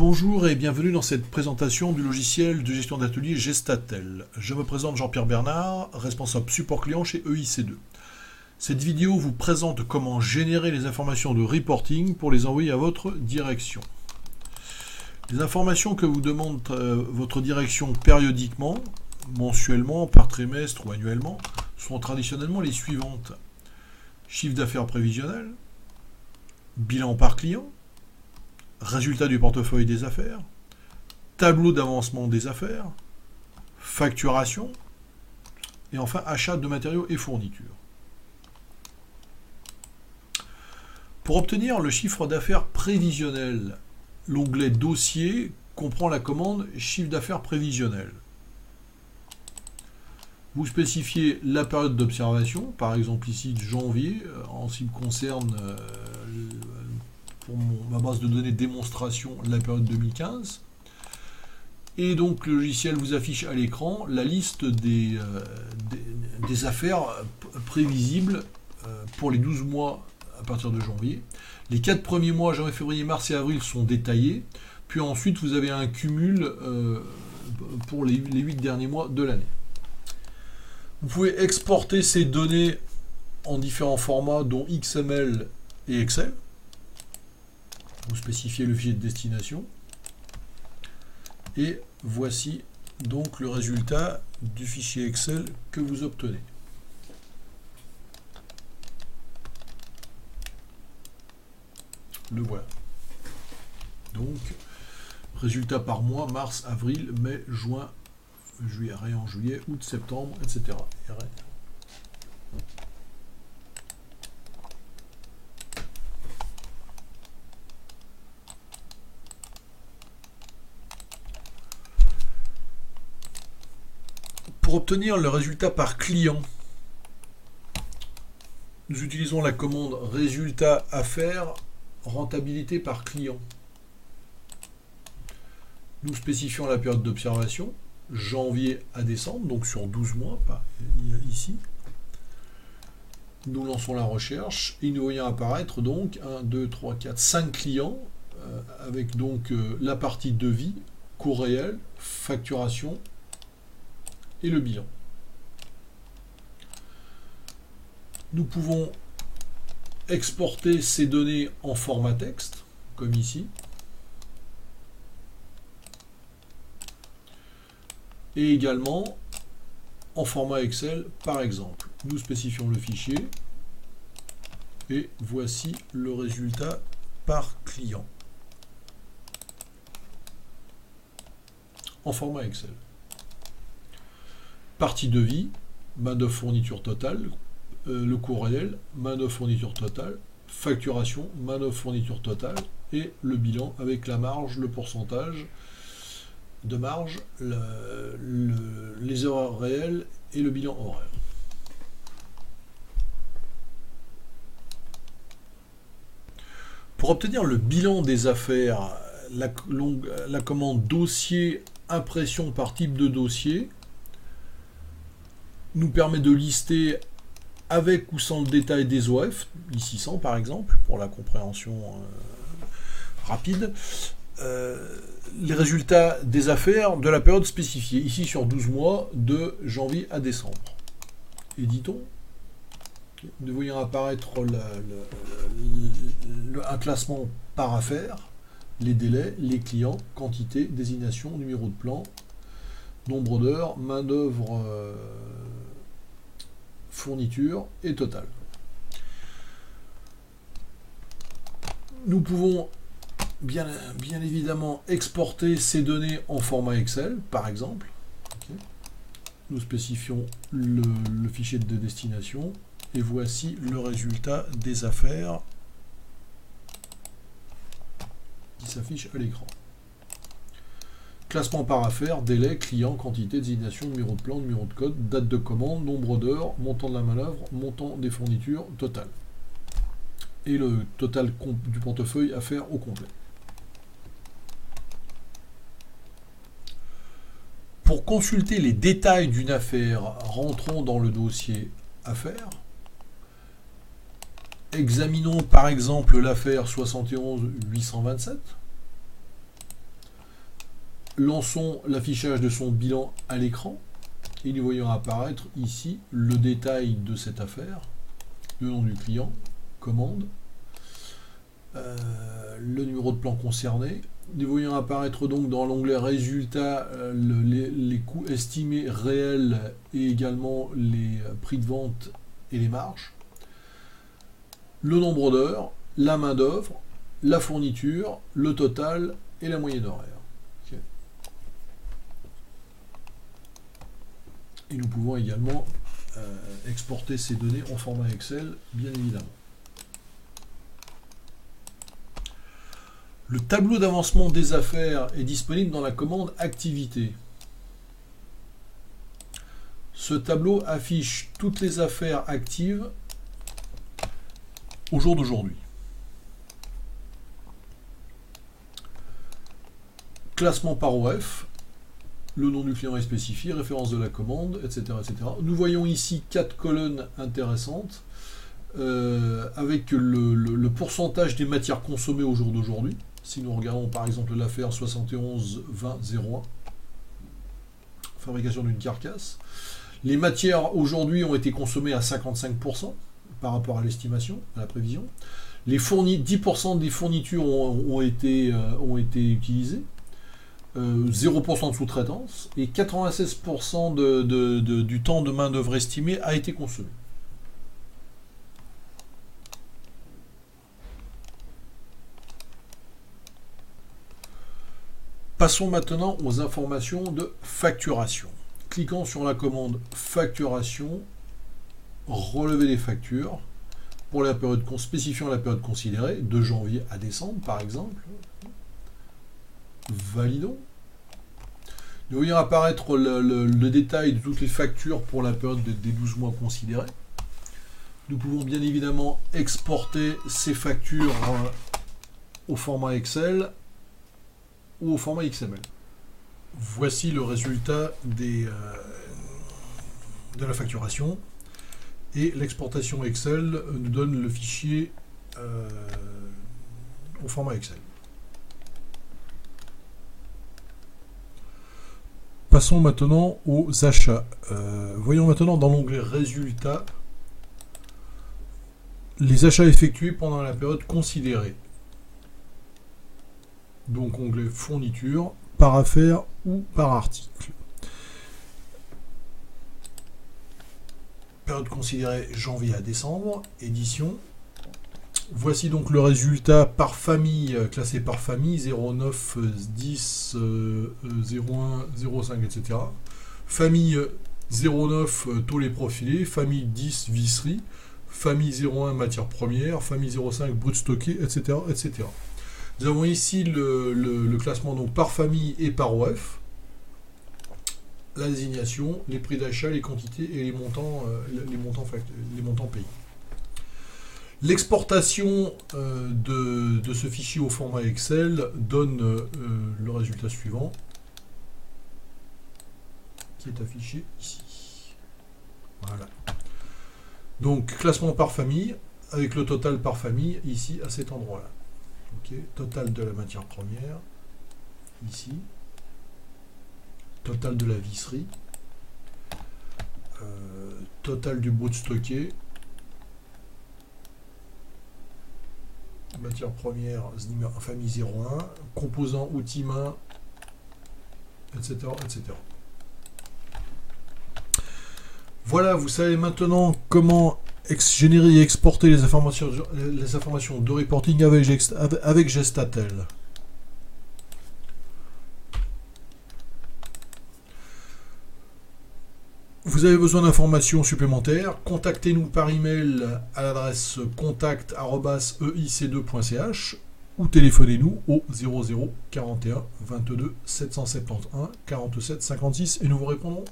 Bonjour et bienvenue dans cette présentation du logiciel de gestion d'atelier Gestatel. Je me présente Jean-Pierre Bernard, responsable support client chez EIC2. Cette vidéo vous présente comment générer les informations de reporting pour les envoyer à votre direction. Les informations que vous demande votre direction périodiquement, mensuellement, par trimestre ou annuellement, sont traditionnellement les suivantes. Chiffre d'affaires prévisionnel, bilan par client, résultat du portefeuille des affaires, tableau d'avancement des affaires, facturation, et enfin achat de matériaux et fournitures. Pour obtenir le chiffre d'affaires prévisionnel, l'onglet Dossier comprend la commande Chiffre d'affaires prévisionnel. Vous spécifiez la période d'observation, par exemple ici de janvier, en ce qui me concerne pour ma base de données démonstration la période 2015. Et donc le logiciel vous affiche à l'écran la liste des affaires prévisibles pour les 12 mois à partir de janvier. Les 4 premiers mois, janvier, février, mars et avril, sont détaillés. Puis ensuite, vous avez un cumul pour les 8 derniers mois de l'année. Vous pouvez exporter ces données en différents formats, dont XML et Excel. Vous spécifiez le fichier de destination. Et voici donc le résultat du fichier Excel que vous obtenez. Le voilà. Donc, résultat par mois, mars, avril, mai, juin, juillet, rayon juillet, août, septembre, etc. Pour obtenir le résultat par client, nous utilisons la commande résultat affaires rentabilité par client. Nous spécifions la période d'observation, janvier à décembre, donc sur 12 mois, pas ici. Nous lançons la recherche et nous voyons apparaître donc 1, 2, 3, 4, 5 clients avec donc la partie devis, coût réel, facturation et le bilan. Nous pouvons exporter ces données en format texte, comme ici. Et également en format Excel, par exemple. Nous spécifions le fichier et voici le résultat par client en format Excel. Partie devis, main-d'œuvre fourniture totale, le coût réel, main-d'œuvre fourniture totale, facturation, main-d'œuvre fourniture totale et le bilan avec la marge, le pourcentage de marge, les erreurs réelles et le bilan horaire. Pour obtenir le bilan des affaires, la commande dossier impression par type de dossier nous permet de lister avec ou sans le détail des OF, ici sans par exemple, pour la compréhension rapide, les résultats des affaires de la période spécifiée, ici sur 12 mois, de janvier à décembre. Éditons. Nous voyons apparaître un classement par affaire, les délais, les clients, quantité, désignation, numéro de plan, nombre d'heures, main-d'œuvre, fourniture et total. Nous pouvons bien évidemment exporter ces données en format Excel, par exemple. Nous spécifions le fichier de destination et voici le résultat des affaires qui s'affiche à l'écran. Classement par affaire, délai, client, quantité, désignation, numéro de plan, numéro de code, date de commande, nombre d'heures, montant de la manœuvre, montant des fournitures, total. Et le total du portefeuille affaires au complet. Pour consulter les détails d'une affaire, rentrons dans le dossier affaires. Examinons par exemple l'affaire 71 827. Lançons l'affichage de son bilan à l'écran et nous voyons apparaître ici le détail de cette affaire, le nom du client, commande, le numéro de plan concerné. Nous voyons apparaître donc dans l'onglet résultats les coûts estimés réels et également les prix de vente et les marges, le nombre d'heures, la main d'œuvre, la fourniture, le total et la moyenne horaire. Okay. Et nous pouvons également exporter ces données en format Excel, bien évidemment. Le tableau d'avancement des affaires est disponible dans la commande Activité. Ce tableau affiche toutes les affaires actives au jour d'aujourd'hui. Classement par OF, le nom du client est spécifié, référence de la commande, etc., etc. Nous voyons ici 4 colonnes intéressantes avec le pourcentage des matières consommées au jour d'aujourd'hui. Si nous regardons par exemple l'affaire 71-20-01, fabrication d'une carcasse, les matières aujourd'hui ont été consommées à 55% par rapport à l'estimation, à la prévision. 10% des fournitures ont été utilisées, 0% de sous-traitance, et 96% du temps de main-d'œuvre estimé a été consommé. Passons maintenant aux informations de facturation. Cliquons sur la commande facturation, relever les factures pour la période spécifiant la période considérée, de janvier à décembre par exemple. Validons. Nous voyons apparaître le détail de toutes les factures pour la période des 12 mois considérés. Nous pouvons bien évidemment exporter ces factures au format Excel ou au format XML. Voici le résultat de la facturation. Et l'exportation Excel nous donne le fichier au format Excel. Passons maintenant aux achats. Voyons maintenant dans l'onglet Résultats les achats effectués pendant la période considérée. Donc onglet Fourniture, par affaire ou par article. Période considérée janvier à décembre, édition. Voici donc le résultat par famille, classé par famille, 09, 10, 01, 05, etc. Famille 09, tôle profilé, famille 10, visserie, famille 01, matière première, famille 05, brut stocké, etc., etc. Nous avons ici le classement donc par famille et par OF, la désignation, les prix d'achat, les quantités et les montants payés. L'exportation de ce fichier au format Excel donne le résultat suivant, qui est affiché ici. Voilà. Donc, classement par famille, avec le total par famille, ici, à cet endroit-là. Okay. Total de la matière première, ici. Total de la visserie. Total du brut stocké. Matière première, famille 01, composants outils main, etc., etc. Voilà, vous savez maintenant comment générer et exporter les informations de reporting avec Gestatel. Vous avez besoin d'informations supplémentaires, contactez-nous par email à l'adresse contact@eic2.ch ou téléphonez-nous au 00 41 22 771 47 56 et nous vous répondrons